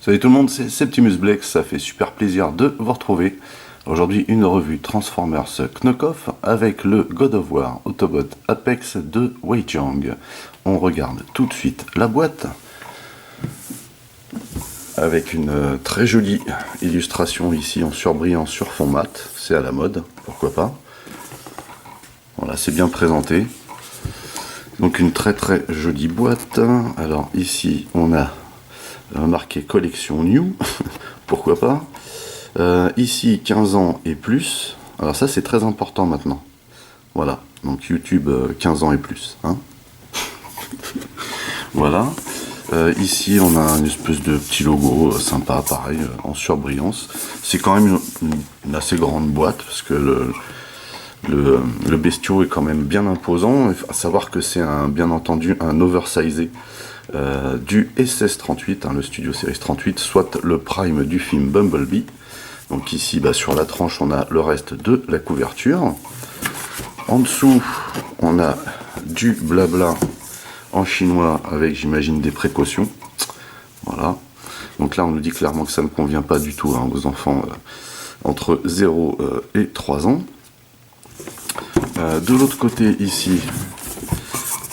Salut tout le monde, c'est Septimus Black, ça fait super plaisir de vous retrouver. Aujourd'hui une revue Transformers Knockoff avec le God of War Autobot Apex de Wei Jiang. On regarde tout de suite la boîte avec une très jolie illustration ici en surbrillant sur fond mat, c'est à la mode, pourquoi pas. Voilà, c'est bien présenté. Donc une très jolie boîte. Alors ici on a marqué collection new, pourquoi pas. Ici 15 ans et plus. Alors ça c'est très important maintenant. Voilà, donc YouTube 15 ans et plus. Hein. Voilà. Ici on a une espèce de petit logo sympa, pareil, en surbrillance. C'est quand même une assez grande boîte parce que le bestiau est quand même bien imposant. À savoir que c'est bien entendu un oversizé du SS38, hein, le Studio Series 38, soit le prime du film Bumblebee. Donc ici, sur la tranche, on a le reste de la couverture. En dessous, on a du blabla en chinois avec, j'imagine, des précautions. Voilà. Donc là, on nous dit clairement que ça ne convient pas du tout hein, aux enfants entre 0 et 3 ans. De l'autre côté, ici,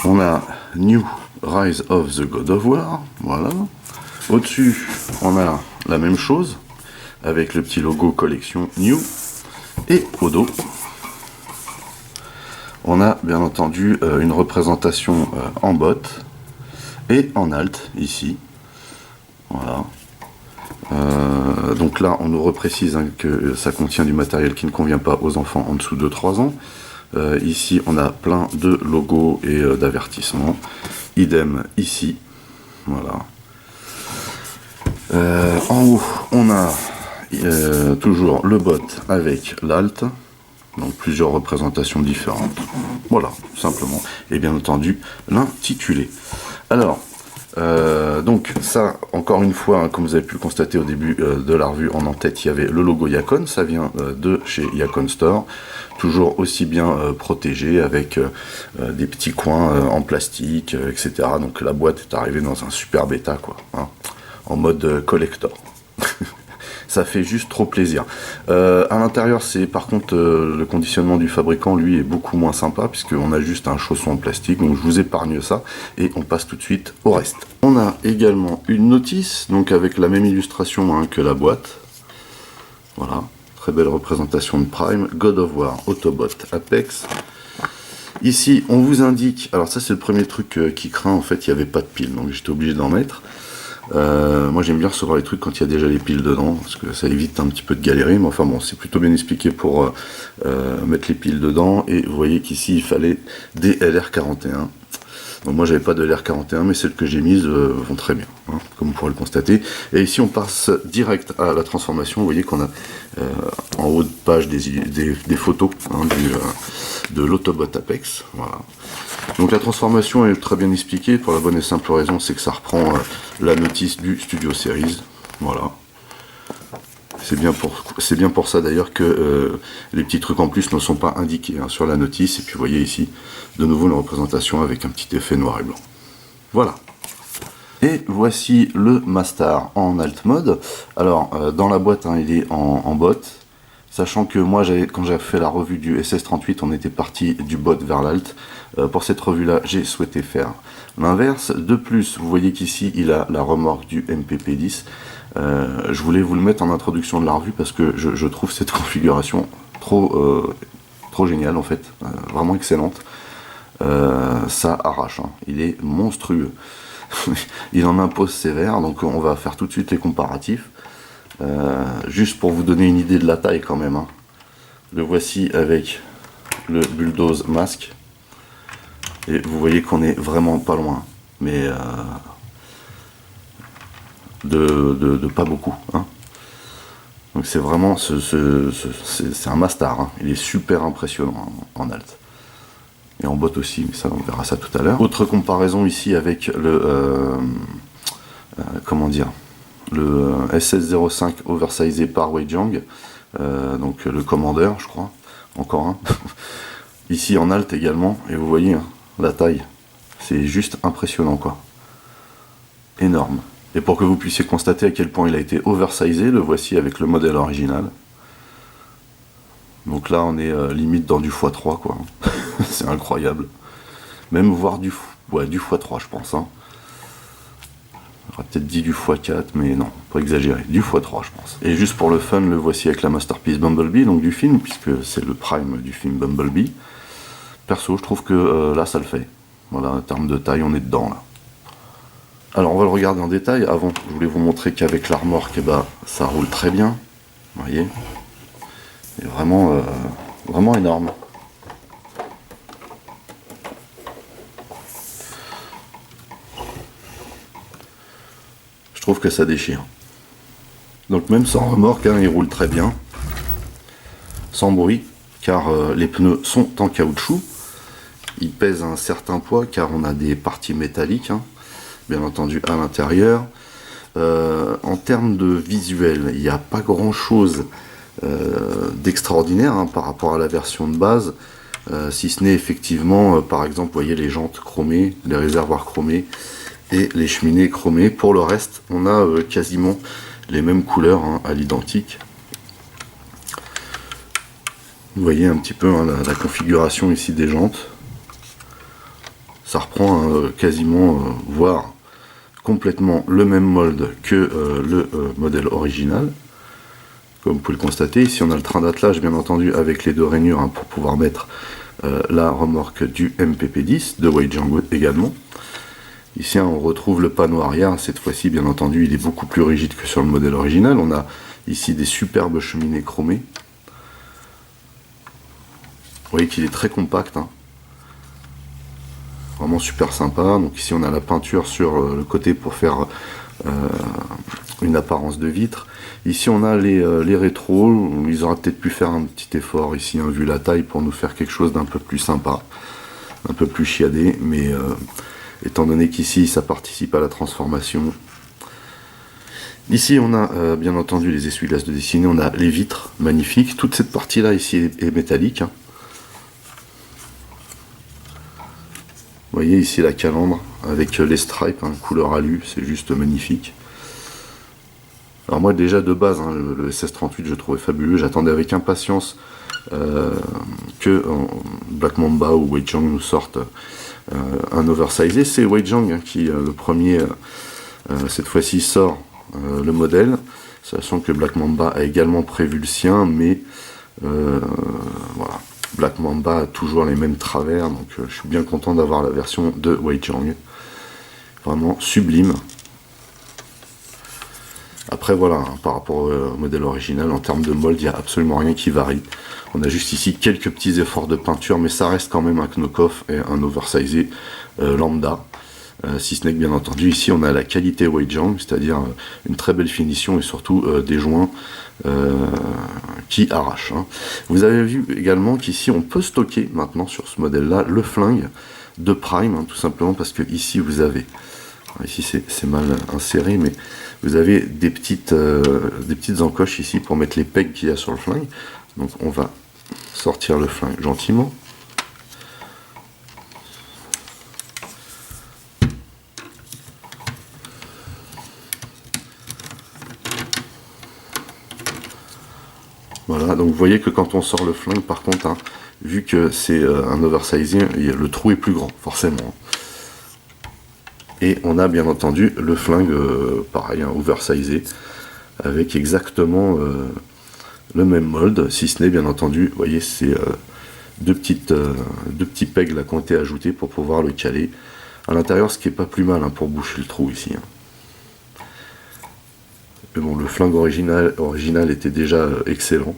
on a New Rise of the God of War. Voilà. Au-dessus, on a la même chose avec le petit logo collection New. Et au dos, on a bien entendu une représentation en botte et en alt ici. Voilà. Donc là, on nous reprécise hein, que ça contient du matériel qui ne convient pas aux enfants en dessous de 3 ans. Ici, on a plein de logos et d'avertissements. Idem ici. Voilà. En haut, on a toujours le bot avec l'alt. Donc plusieurs représentations différentes. Voilà, simplement. Et bien entendu, l'intitulé. Alors, donc ça, encore une fois, hein, comme vous avez pu le constater au début de la revue, en tête, il y avait le logo Yacon. Ça vient de chez Yacon Store. Toujours aussi bien protégé avec des petits coins en plastique, etc. Donc la boîte est arrivée dans un super bêta, quoi, hein, en mode collector. Ça fait juste trop plaisir. À l'intérieur, c'est par contre le conditionnement du fabricant, lui, est beaucoup moins sympa puisqu'on a juste un chausson en plastique. Donc je vous épargne ça et on passe tout de suite au reste. On a également une notice, donc avec la même illustration hein, que la boîte. Voilà, très belle représentation de Prime, God of War, Autobot, Apex. Ici, on vous indique. Alors ça, c'est le premier truc qui craint. En fait, il n'y avait pas de pile, donc j'étais obligé d'en mettre. Moi j'aime bien recevoir les trucs quand il y a déjà les piles dedans parce que ça évite un petit peu de galérer, mais enfin bon, c'est plutôt bien expliqué pour mettre les piles dedans. Et vous voyez qu'ici il fallait des LR41. Donc moi j'avais pas de LR41, mais celles que j'ai mises vont très bien, hein, comme vous pourrez le constater. Et ici on passe direct à la transformation. Vous voyez qu'on a en haut de page des photos hein, de l'Autobot Apex. Voilà. Donc la transformation est très bien expliquée pour la bonne et simple raison, c'est que ça reprend la notice du Studio Series. Voilà. C'est bien pour ça d'ailleurs que les petits trucs en plus ne sont pas indiqués hein, sur la notice. Et puis vous voyez ici de nouveau une représentation avec un petit effet noir et blanc. Voilà. Et voici le Mastar en alt mode. Alors dans la boîte hein, il est en bot. Sachant que moi, quand j'ai fait la revue du SS38, on était parti du bot vers l'alt. Pour cette revue-là, j'ai souhaité faire l'inverse. De plus, vous voyez qu'ici, il a la remorque du MPP10. Je voulais vous le mettre en introduction de la revue parce que je trouve cette configuration trop géniale, en fait. Vraiment excellente. Ça arrache. Hein. Il est monstrueux. Il en impose sévère, donc on va faire tout de suite les comparatifs. Juste pour vous donner une idée de la taille quand même hein. Le voici avec le bulldoze masque et vous voyez qu'on est vraiment pas loin mais de pas beaucoup hein. Donc c'est vraiment c'est un Mastar hein. Il est super impressionnant hein, en alt et en bot aussi, mais ça on verra ça tout à l'heure. Autre comparaison ici avec le comment dire, le SS05 oversizé par Wei Jiang, donc le commandeur je crois, encore un. Ici en alt également, et vous voyez hein, la taille, c'est juste impressionnant quoi. Énorme. Et pour que vous puissiez constater à quel point il a été oversizé, le voici avec le modèle original. Donc là, on est limite dans du x3, quoi. C'est incroyable. Même voire du x3, je pense. Hein. J'aurais peut-être dit du x4, mais non, pas exagéré. Du x3, je pense. Et juste pour le fun, le voici avec la Masterpiece Bumblebee, donc du film, puisque c'est le prime du film Bumblebee. Perso, je trouve que là, ça le fait. Voilà, en termes de taille, on est dedans, là. Alors, on va le regarder en détail. Avant, je voulais vous montrer qu'avec la remorque, ça roule très bien. Vous voyez ? C'est vraiment, vraiment énorme. Je trouve que ça déchire. Donc même sans remorque, hein, il roule très bien. Sans bruit, car les pneus sont en caoutchouc. Ils pèsent un certain poids, car on a des parties métalliques, hein, bien entendu, à l'intérieur. En termes de visuel, il n'y a pas grand-chose d'extraordinaire hein, par rapport à la version de base, si ce n'est effectivement, par exemple, vous voyez les jantes chromées, les réservoirs chromés et les cheminées chromées. Pour le reste, on a quasiment les mêmes couleurs hein, à l'identique. Vous voyez un petit peu hein, la configuration ici des jantes. Ça reprend quasiment, voire complètement le même mold que le modèle original. Comme vous pouvez le constater, ici on a le train d'attelage bien entendu avec les deux rainures hein, pour pouvoir mettre la remorque du MPP10 de Weijiang également. Ici on retrouve le panneau arrière, cette fois-ci bien entendu il est beaucoup plus rigide que sur le modèle original. On a ici des superbes cheminées chromées. Vous voyez qu'il est très compact, hein. Vraiment super sympa. Donc ici on a la peinture sur le côté pour faire une apparence de vitre. Ici on a les rétros, ils auraient peut-être pu faire un petit effort ici, hein, vu la taille, pour nous faire quelque chose d'un peu plus sympa, un peu plus chiadé, mais étant donné qu'ici ça participe à la transformation. Ici on a bien entendu les essuie-glaces de dessinée, on a les vitres magnifiques, toute cette partie là ici est métallique. Hein. Vous voyez ici la calandre avec les stripes, hein, couleur alu, c'est juste magnifique. Alors moi déjà de base, hein, le SS38 je trouvais fabuleux, j'attendais avec impatience que Black Mamba ou Weijiang nous sortent un oversizé. C'est Weijiang hein, qui le premier cette fois-ci sort le modèle, sachant que Black Mamba a également prévu le sien, mais voilà. Black Mamba a toujours les mêmes travers, donc je suis bien content d'avoir la version de Weijiang. Vraiment sublime. Après voilà, hein, par rapport au modèle original, en termes de mold, il n'y a absolument rien qui varie. On a juste ici quelques petits efforts de peinture, mais ça reste quand même un knock-off et un oversizé lambda. Si ce n'est que bien entendu, ici on a la qualité Weijiang, c'est-à-dire une très belle finition et surtout des joints qui arrachent. Hein. Vous avez vu également qu'ici on peut stocker maintenant sur ce modèle-là le flingue de Prime, hein, tout simplement parce que ici vous avez, ici c'est mal inséré, mais vous avez des petites encoches ici pour mettre les pegs qu'il y a sur le flingue. Donc on va sortir le flingue gentiment. Voilà, donc vous voyez que quand on sort le flingue, par contre, hein, vu que c'est un oversizé, le trou est plus grand, forcément. Et on a bien entendu le flingue, pareil, hein, oversizé, avec exactement le même mold, si ce n'est bien entendu, vous voyez, c'est deux petits pegs là qui ont été ajoutés pour pouvoir le caler à l'intérieur, ce qui est pas plus mal hein, pour boucher le trou ici. Hein. Mais bon, le flingue original était déjà excellent.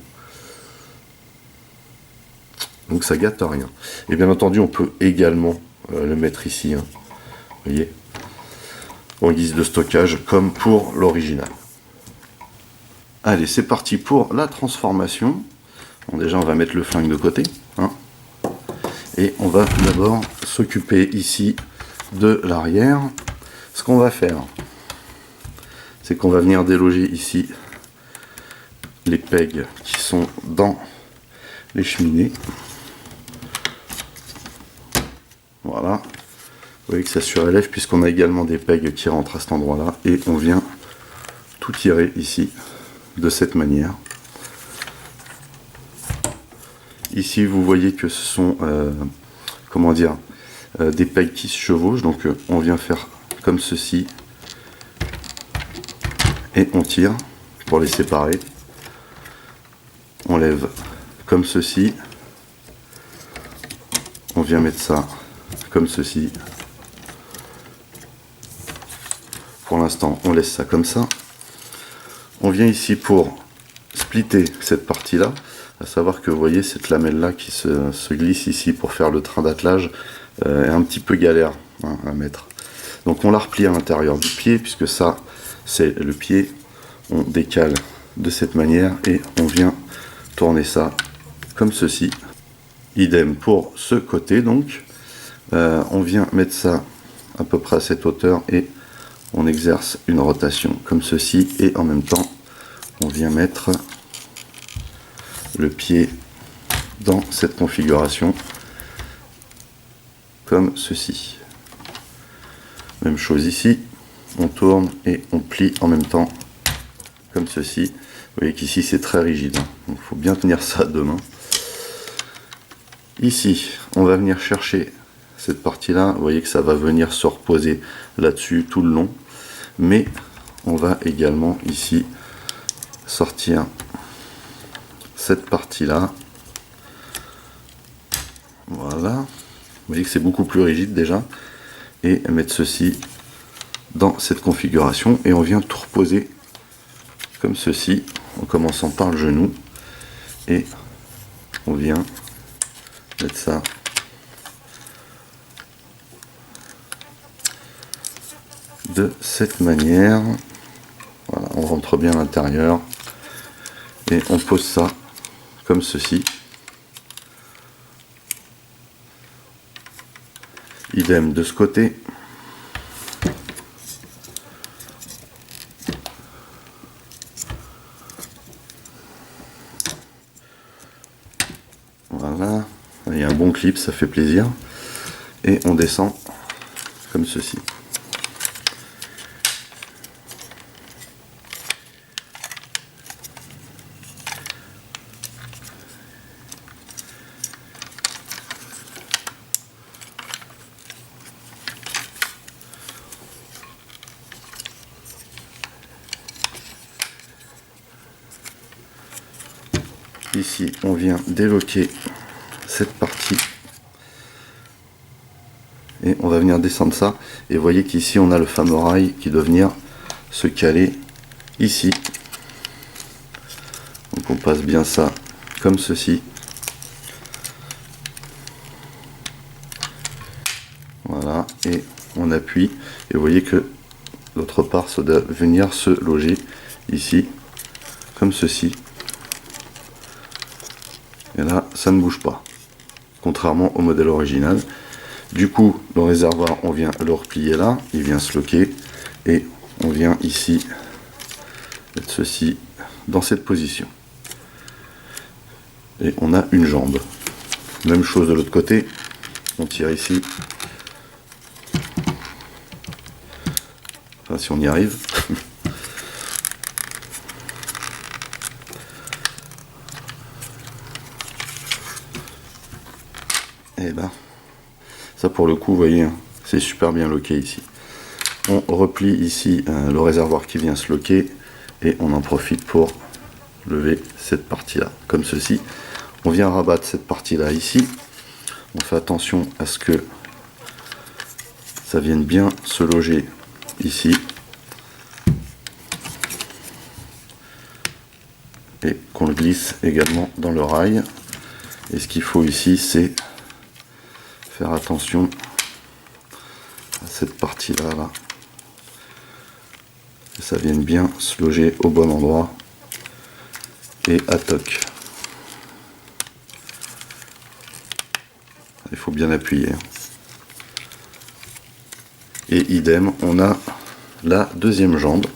Donc ça gâte rien. Et bien entendu, on peut également le mettre ici. Hein. Vous voyez, en guise de stockage, comme pour l'original. Allez, c'est parti pour la transformation. Bon, déjà, on va mettre le flingue de côté. Hein. Et on va d'abord s'occuper ici de l'arrière. Ce qu'on va faire, c'est qu'on va venir déloger ici les pegs qui sont dans les cheminées. Voilà. voyez que ça surélève puisqu'on a également des pegs qui rentrent à cet endroit là, et on vient tout tirer ici de cette manière. Ici vous voyez que ce sont comment dire, des pegs qui se chevauchent, donc on vient faire comme ceci et on tire pour les séparer. On lève comme ceci, on vient mettre ça comme ceci. Pour l'instant on laisse ça comme ça. On vient ici pour splitter cette partie là, à savoir que vous voyez cette lamelle là qui se glisse ici pour faire le train d'attelage est un petit peu galère à mettre. Donc on la replie à l'intérieur du pied, puisque ça c'est le pied. On décale de cette manière et on vient tourner ça comme ceci. Idem pour ce côté, donc on vient mettre ça à peu près à cette hauteur et on exerce une rotation comme ceci, et en même temps on vient mettre le pied dans cette configuration comme ceci. Même chose ici, on tourne et on plie en même temps comme ceci. Vous voyez qu'ici c'est très rigide, donc il faut bien tenir ça à deux mains. Ici on va venir chercher cette partie là, vous voyez que ça va venir se reposer là-dessus tout le long, mais on va également ici sortir cette partie là, voilà, vous voyez que c'est beaucoup plus rigide déjà, et mettre ceci dans cette configuration, et on vient tout reposer comme ceci en commençant par le genou, et on vient mettre ça de cette manière. Voilà, on rentre bien à l'intérieur et on pose ça comme ceci. Idem de ce côté. Voilà, il y a un bon clip, ça fait plaisir. Et on descend comme ceci. Ici, on vient déloquer cette partie et on va venir descendre ça, et vous voyez qu'ici on a le fameux rail qui doit venir se caler ici. Donc on passe bien ça comme ceci. Voilà, et on appuie, et vous voyez que l'autre part ça doit venir se loger ici comme ceci. Et là ça ne bouge pas, contrairement au modèle original. Du coup le réservoir, on vient le replier là, il vient se loquer, et on vient ici mettre ceci dans cette position, et on a une jambe. Même chose de l'autre côté, on tire ici, enfin si on y arrive. Et ben ça pour le coup, vous voyez, c'est super bien loqué ici. On replie ici le réservoir qui vient se loquer, et on en profite pour lever cette partie là comme ceci. On vient rabattre cette partie là ici, on fait attention à ce que ça vienne bien se loger ici, et qu'on le glisse également dans le rail. Et ce qu'il faut ici, c'est faire attention à cette partie là, que ça vienne bien se loger au bon endroit et à toc. Il faut bien appuyer. Et idem, on a la deuxième jambe.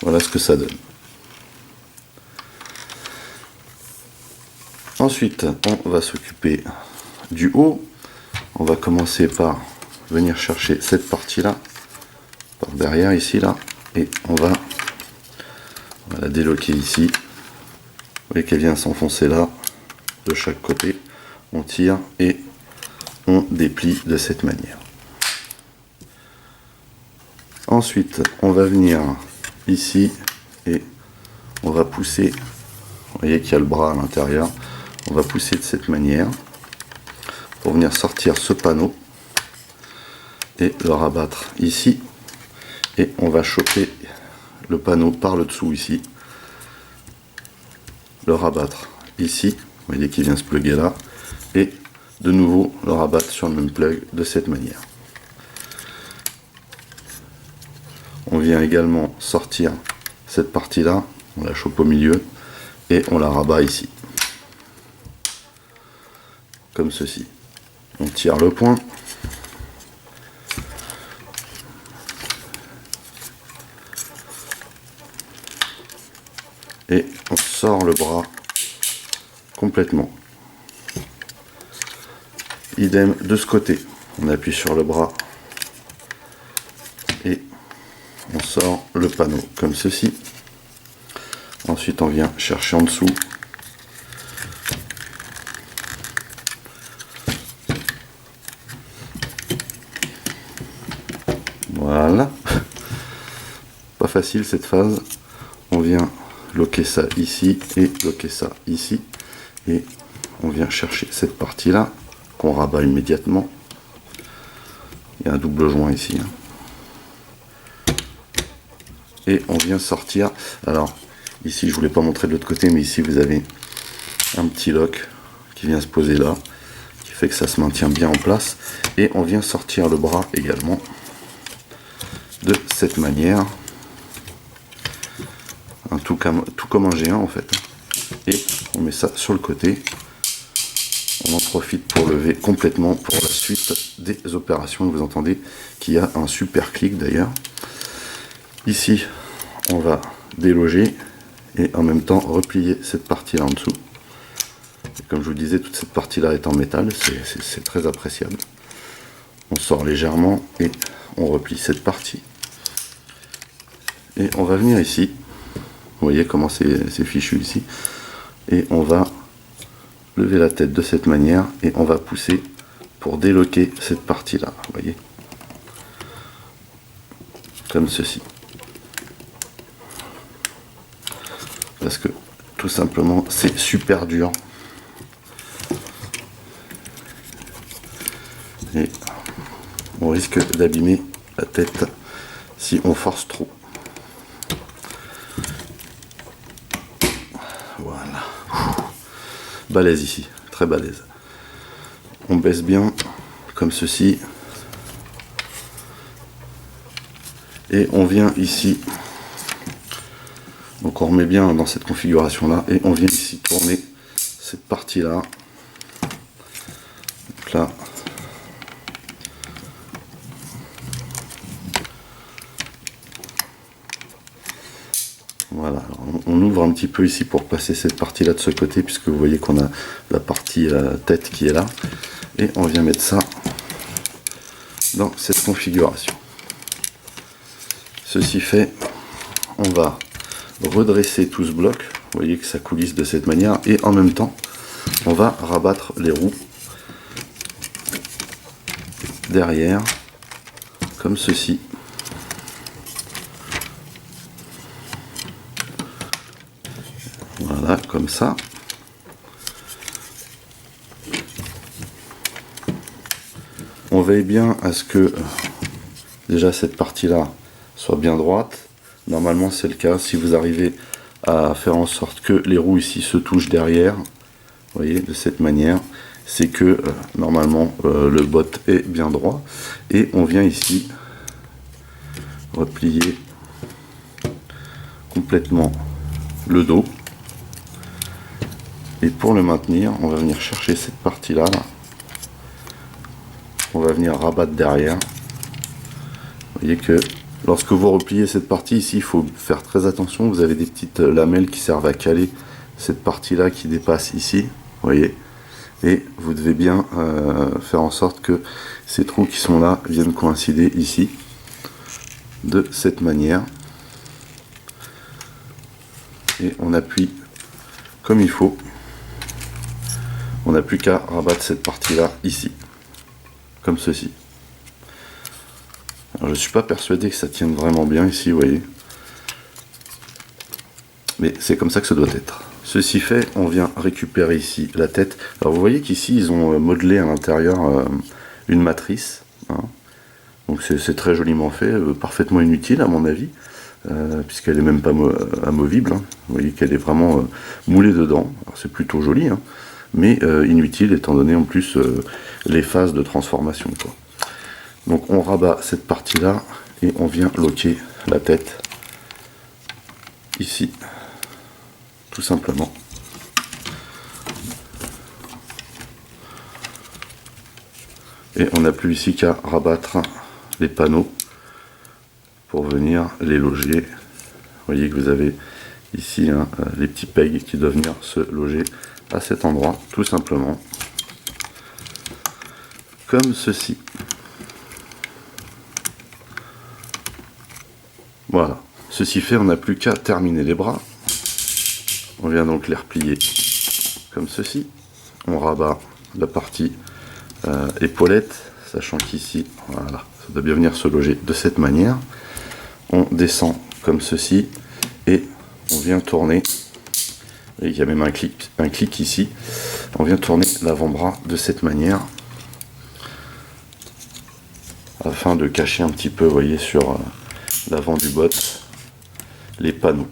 Voilà ce que ça donne. Ensuite, on va s'occuper du haut. On va commencer par venir chercher cette partie là par derrière ici là, et on va la déloquer ici. Vous voyez qu'elle vient s'enfoncer là de chaque côté. On tire et on déplie de cette manière. Ensuite on va venir ici et on va pousser. Vous voyez qu'il y a le bras à l'intérieur. On va pousser de cette manière pour venir sortir ce panneau et le rabattre ici, et on va choper le panneau par le dessous ici, le rabattre ici, vous voyez qu'il vient se plugger là, et de nouveau le rabattre sur le même plug de cette manière. On vient également sortir cette partie là, on la chope au milieu et on la rabat ici, comme ceci. On tire le point et on sort le bras complètement. Idem de ce côté, on appuie sur le bras et on sort le panneau comme ceci. Ensuite on vient chercher en dessous. Voilà. Pas facile cette phase. On vient loquer ça ici et loquer ça ici. Et on vient chercher cette partie là qu'on rabat immédiatement. Il y a un double joint ici. Et on vient sortir. Alors ici je voulais pas montrer de l'autre côté, mais ici vous avez un petit lock qui vient se poser là, qui fait que ça se maintient bien en place. Et on vient sortir le bras également de cette manière, tout comme un G1 en fait, et on met ça sur le côté. On en profite pour lever complètement pour la suite des opérations. Vous entendez qu'il y a un super clic d'ailleurs. Ici on va déloger et en même temps replier cette partie là en dessous. Et comme je vous le disais, toute cette partie là est en métal, c'est très appréciable. On sort légèrement et on replie cette partie. Et on va venir ici, vous voyez comment c'est fichu ici, et on va lever la tête de cette manière et on va pousser pour déloquer cette partie là, vous voyez, comme ceci, parce que tout simplement c'est super dur et on risque d'abîmer la tête si on force trop. Voilà, balèze ici, très balèze. On baisse bien comme ceci et on vient ici, donc on remet bien dans cette configuration là et on vient ici tourner cette partie là. Donc là voilà, alors on ouvre un petit peu ici pour passer cette partie là de ce côté, puisque vous voyez qu'on a la partie tête qui est là, et on vient mettre ça dans cette configuration. Ceci fait, on va redresser tout ce bloc, vous voyez que ça coulisse de cette manière, et en même temps on va rabattre les roues derrière comme ceci. Voilà, comme ça. On veille bien à ce que déjà cette partie là soit bien droite. Normalement c'est le cas. Si vous arrivez à faire en sorte que les roues ici se touchent derrière, vous voyez, de cette manière, c'est que normalement le bot est bien droit. Et on vient ici replier complètement le dos. Et pour le maintenir, on va venir chercher cette partie là, on va venir rabattre derrière. Vous voyez que lorsque vous repliez cette partie ici, il faut faire très attention. Vous avez des petites lamelles qui servent à caler cette partie là qui dépasse ici, vous voyez, Et vous devez bien faire en sorte que ces trous qui sont là viennent coïncider ici, de cette manière. Et on appuie comme il faut. On n'a plus qu'à rabattre cette partie-là ici, comme ceci. Alors, je ne suis pas persuadé que ça tienne vraiment bien ici, vous voyez. Mais c'est comme ça que ça doit être. Ceci fait, on vient récupérer ici la tête. Alors vous voyez qu'ici, ils ont modelé à l'intérieur une matrice. Hein. Donc c'est très joliment fait, parfaitement inutile à mon avis, puisqu'elle n'est même pas amovible. Hein. Vous voyez qu'elle est vraiment moulée dedans. C'est plutôt joli, hein, mais inutile étant donné en plus les phases de transformation, quoi. Donc on rabat cette partie-là et on vient loquer la tête ici, tout simplement. Et on n'a plus ici qu'à rabattre les panneaux pour venir les loger. Vous voyez que vous avez ici hein, les petits pegs qui doivent venir se loger à cet endroit, tout simplement. Comme ceci. Voilà. Ceci fait, on n'a plus qu'à terminer les bras. On vient donc les replier comme ceci. On rabat la partie épaulette, sachant qu'ici, voilà, ça doit bien venir se loger de cette manière. On descend comme ceci et on vient tourner. Et il y a même un clic ici. On vient tourner l'avant-bras de cette manière afin de cacher un petit peu, vous voyez, sur l'avant du bot, les panneaux.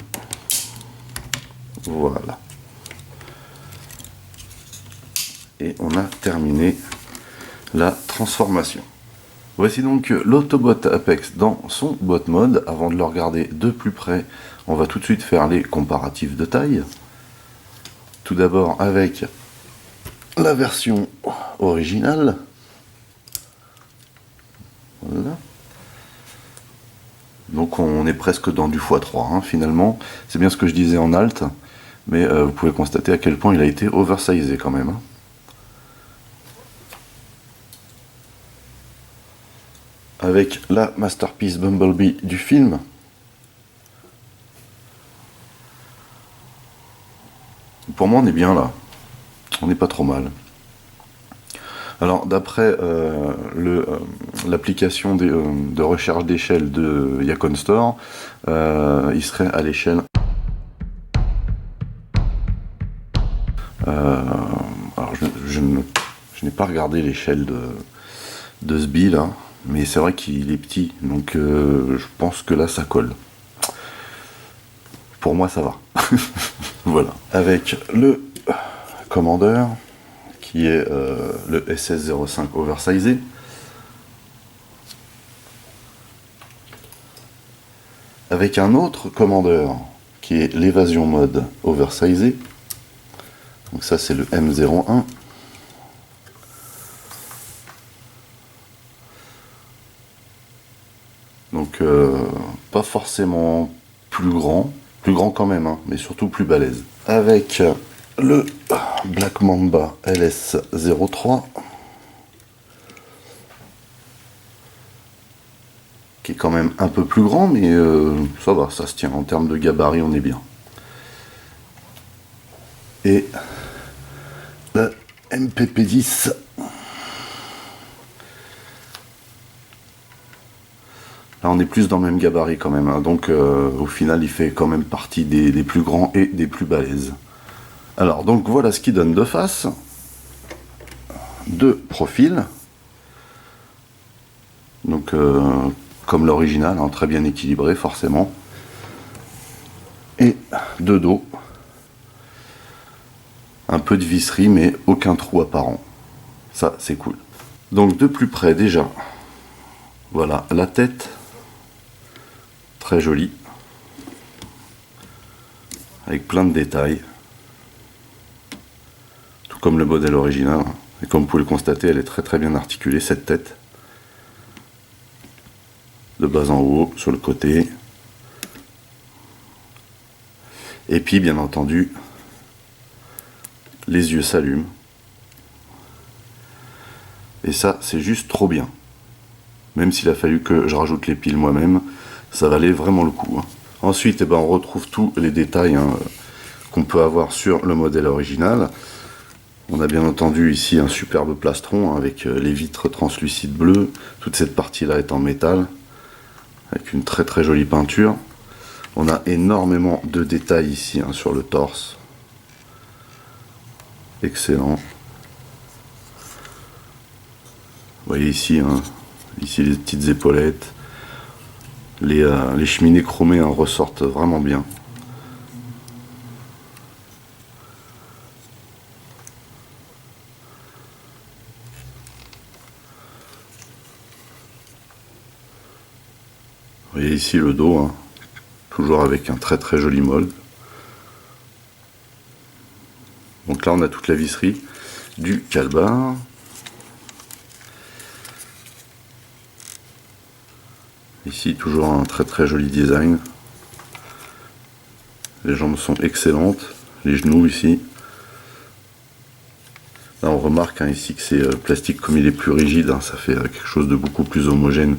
Voilà. Et on a terminé la transformation. Voici donc l'Autobot Apex dans son bot mode. Avant de le regarder de plus près, on va tout de suite faire les comparatifs de taille. Tout d'abord avec la version originale. Voilà. Donc on est presque dans du x3 hein, finalement. C'est bien ce que je disais en alt, mais vous pouvez constater à quel point il a été oversizé quand même. Hein. Avec la Masterpiece Bumblebee du film. Pour moi on est bien là. On n'est pas trop mal. Alors d'après l'application de recherche d'échelle de Yacon Store, il serait à l'échelle... alors je n'ai pas regardé l'échelle de ce bill, là, mais c'est vrai qu'il est petit, donc je pense que là ça colle. Pour moi ça va. Voilà. Avec le commandeur, qui est le SS05 oversizé. Avec un autre commandeur, qui est l'évasion mode oversizé. Donc ça c'est le M01. Donc pas forcément plus grand quand même, hein, mais surtout plus balèze. Avec le Black Mamba LS03, qui est quand même un peu plus grand, mais ça va, ça se tient en termes de gabarit, on est bien. Et le MPP10, là on est plus dans le même gabarit quand même, hein, donc au final il fait quand même partie des plus grands et des plus balèzes. Alors donc voilà ce qui donne de face, de profil, donc comme l'original, hein, très bien équilibré forcément, et de dos, un peu de visserie mais aucun trou apparent, ça c'est cool. Donc de plus près déjà, voilà la tête, très jolie, avec plein de détails, tout comme le modèle original, et comme vous pouvez le constater, elle est très bien articulée cette tête, de bas en haut, sur le côté, et puis bien entendu les yeux s'allument, ça, c'est juste trop bien. Même s'il a fallu que je rajoute les piles moi-même, ça valait vraiment le coup. Ensuite, on retrouve tous les détails qu'on peut avoir sur le modèle original. On a bien entendu ici un superbe plastron avec les vitres translucides bleues. Toute cette partie-là est en métal, avec une très très jolie peinture. On a énormément de détails ici sur le torse. Excellent. Vous voyez ici, ici les petites épaulettes. Les cheminées chromées ressortent vraiment bien. Vous voyez ici le dos, toujours avec un très très joli mold. Donc là on a toute la visserie du calbar. Ici toujours un très très joli design. Les jambes sont excellentes, les genoux ici. Là on remarque ici que c'est plastique comme il est plus rigide, ça fait quelque chose de beaucoup plus homogène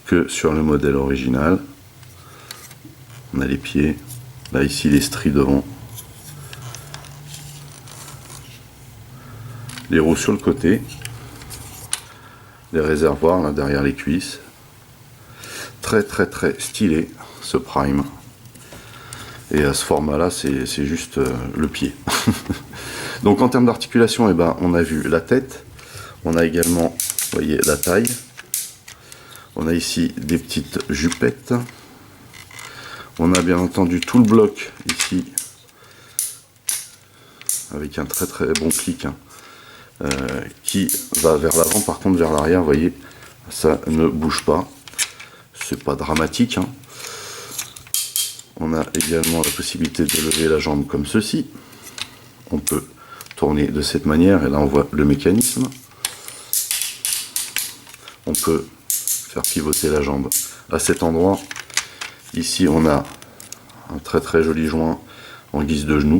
que sur le modèle original. On a les pieds, là ici les stries devant, les roues sur le côté, les réservoirs là derrière les cuisses. Très très très stylé ce Prime, et à ce format là c'est juste le pied. Donc en termes d'articulation, on a vu la tête, on a également, vous voyez, la taille. On a ici des petites jupettes. On a bien entendu tout le bloc ici, avec un très très bon clic qui va vers l'avant. Par contre vers l'arrière, vous voyez, ça ne bouge pas. C'est pas dramatique. On a également la possibilité de lever la jambe comme ceci. On peut tourner de cette manière, et là on voit le mécanisme. On peut faire pivoter la jambe à cet endroit. Ici on a un très très joli joint en guise de genou,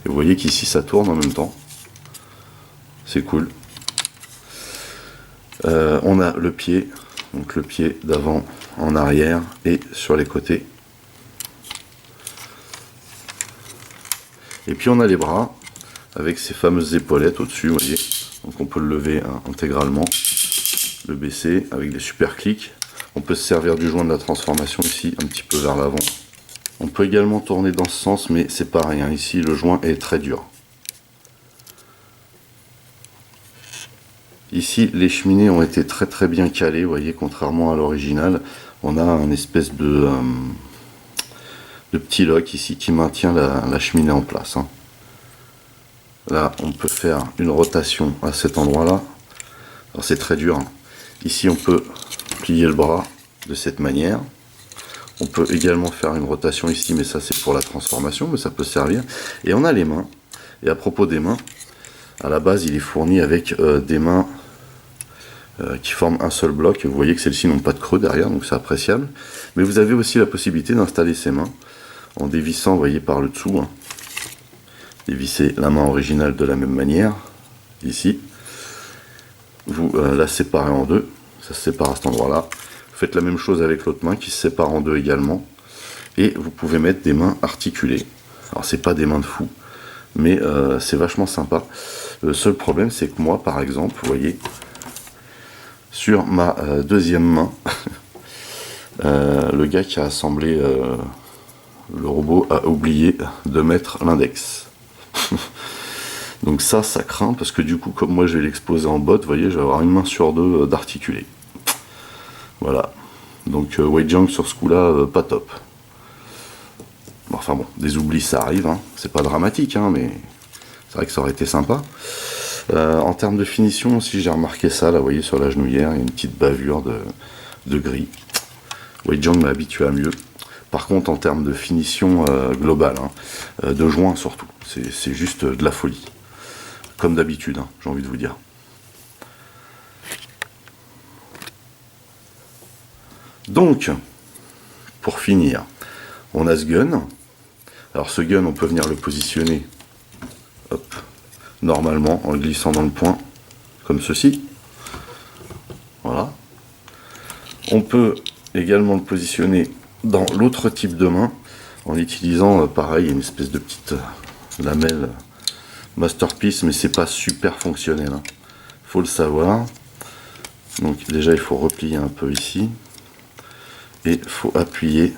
et vous voyez qu'ici ça tourne en même temps, c'est cool. On a le pied, donc le pied d'avant en arrière et sur les côtés, et puis on a les bras avec ces fameuses épaulettes au dessus, vous voyez, donc on peut le lever intégralement, le baisser avec des super clics. On peut se servir du joint de la transformation ici, un petit peu vers l'avant. On peut également tourner dans ce sens, mais c'est pareil, ici le joint est très dur. Ici les cheminées ont été très très bien calées, vous voyez, contrairement à l'original. On a un espèce de petit lock ici qui maintient la cheminée en place. Là on peut faire une rotation à cet endroit là. Alors c'est très dur. Ici on peut plier le bras de cette manière. On peut également faire une rotation ici, mais ça c'est pour la transformation, mais ça peut servir. Et on a les mains. Et à propos des mains, à la base il est fourni avec des mains qui forment un seul bloc. Et vous voyez que celles-ci n'ont pas de creux derrière, donc c'est appréciable. Mais vous avez aussi la possibilité d'installer ces mains en dévissant, vous voyez, par le dessous. Dévisser la main originale de la même manière, ici. Vous la séparez en deux, ça se sépare à cet endroit-là. Faites la même chose avec l'autre main qui se sépare en deux également, et vous pouvez mettre des mains articulées. Alors c'est pas des mains de fou, mais c'est vachement sympa. Le seul problème c'est que moi par exemple, vous voyez, sur ma deuxième main, le gars qui a assemblé le robot a oublié de mettre l'index. Donc ça craint, parce que du coup comme moi je vais l'exposer en botte, vous voyez, je vais avoir une main sur deux d'articulé. Voilà, donc Wei-Jiang sur ce coup là, pas top. Enfin bon, des oublis ça arrive, c'est pas dramatique, mais c'est vrai que ça aurait été sympa. En termes de finition aussi, j'ai remarqué ça, là vous voyez sur la genouillère, il y a une petite bavure de gris. Wei-Jiang m'a habitué à mieux. Par contre en termes de finition globale, de joint surtout, c'est juste de la folie. Comme d'habitude, j'ai envie de vous dire. Donc, pour finir, on a ce gun. Alors ce gun, on peut venir le positionner, hop, normalement, en le glissant dans le point, comme ceci. Voilà. On peut également le positionner dans l'autre type de main en utilisant pareil une espèce de petite lamelle Masterpiece, mais c'est pas super fonctionnel, hein. Faut le savoir. Donc déjà il faut replier un peu ici et il faut appuyer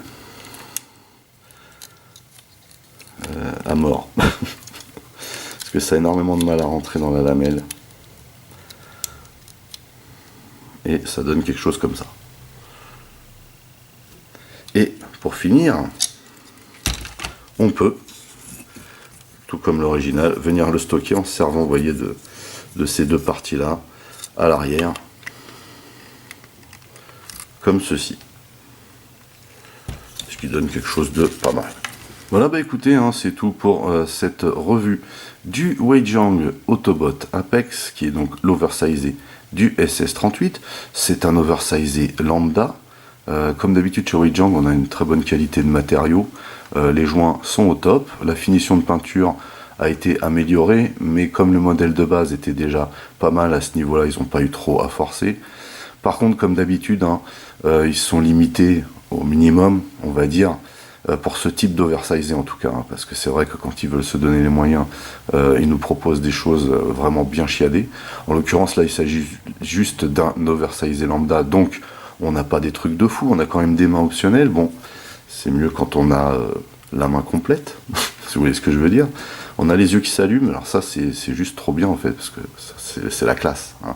à mort parce que ça a énormément de mal à rentrer dans la lamelle et ça donne quelque chose comme ça. Et pour finir, on peut, tout comme l'original, venir le stocker en se servant, vous voyez, de ces deux parties là à l'arrière, comme ceci, ce qui donne quelque chose de pas mal. Voilà, bah écoutez, hein, c'est tout pour cette revue du Weijiang Autobot Apex, qui est donc l'oversizé du SS38. C'est un oversizé lambda. Comme d'habitude chez Weijiang, on a une très bonne qualité de matériaux. Les joints sont au top. La finition de peinture a été améliorée, mais comme le modèle de base était déjà pas mal à ce niveau-là, ils n'ont pas eu trop à forcer. Par contre, comme d'habitude, hein, ils sont limités au minimum, on va dire, pour ce type d'oversizé en tout cas, hein, parce que c'est vrai que quand ils veulent se donner les moyens, ils nous proposent des choses vraiment bien chiadées. En l'occurrence, là, il s'agit juste d'un oversizé lambda, donc on n'a pas des trucs de fou, on a quand même des mains optionnelles. Bon, c'est mieux quand on a la main complète, si vous voyez ce que je veux dire. On a les yeux qui s'allument, alors ça c'est juste trop bien en fait, parce que c'est la classe, hein.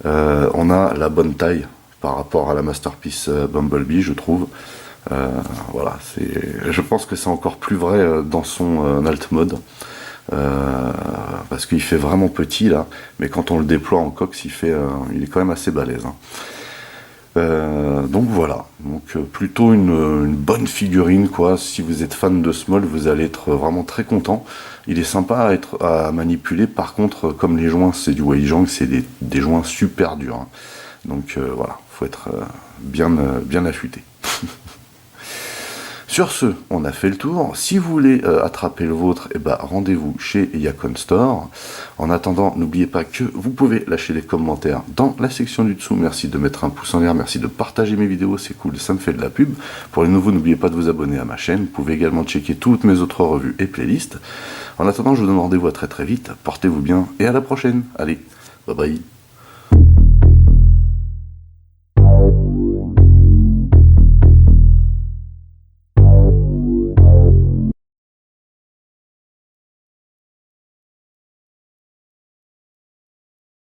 On a la bonne taille par rapport à la Masterpiece Bumblebee, je trouve. Voilà, je pense que c'est encore plus vrai dans son alt mode, parce qu'il fait vraiment petit là, mais quand on le déploie en cox, il est quand même assez balèze, hein. Donc voilà, donc plutôt une bonne figurine quoi. Si vous êtes fan de Small, vous allez être vraiment très content. Il est sympa à manipuler. Par contre, comme les joints c'est du Weijiang, c'est des joints super durs, hein. Donc voilà, faut être bien affûté. Sur ce, on a fait le tour. Si vous voulez attraper le vôtre, eh ben, rendez-vous chez Yacon Store. En attendant, n'oubliez pas que vous pouvez lâcher des commentaires dans la section du dessous. Merci de mettre un pouce en l'air, merci de partager mes vidéos, c'est cool, ça me fait de la pub. Pour les nouveaux, n'oubliez pas de vous abonner à ma chaîne. Vous pouvez également checker toutes mes autres revues et playlists. En attendant, je vous donne rendez-vous à très très vite. Portez-vous bien et à la prochaine. Allez, bye bye.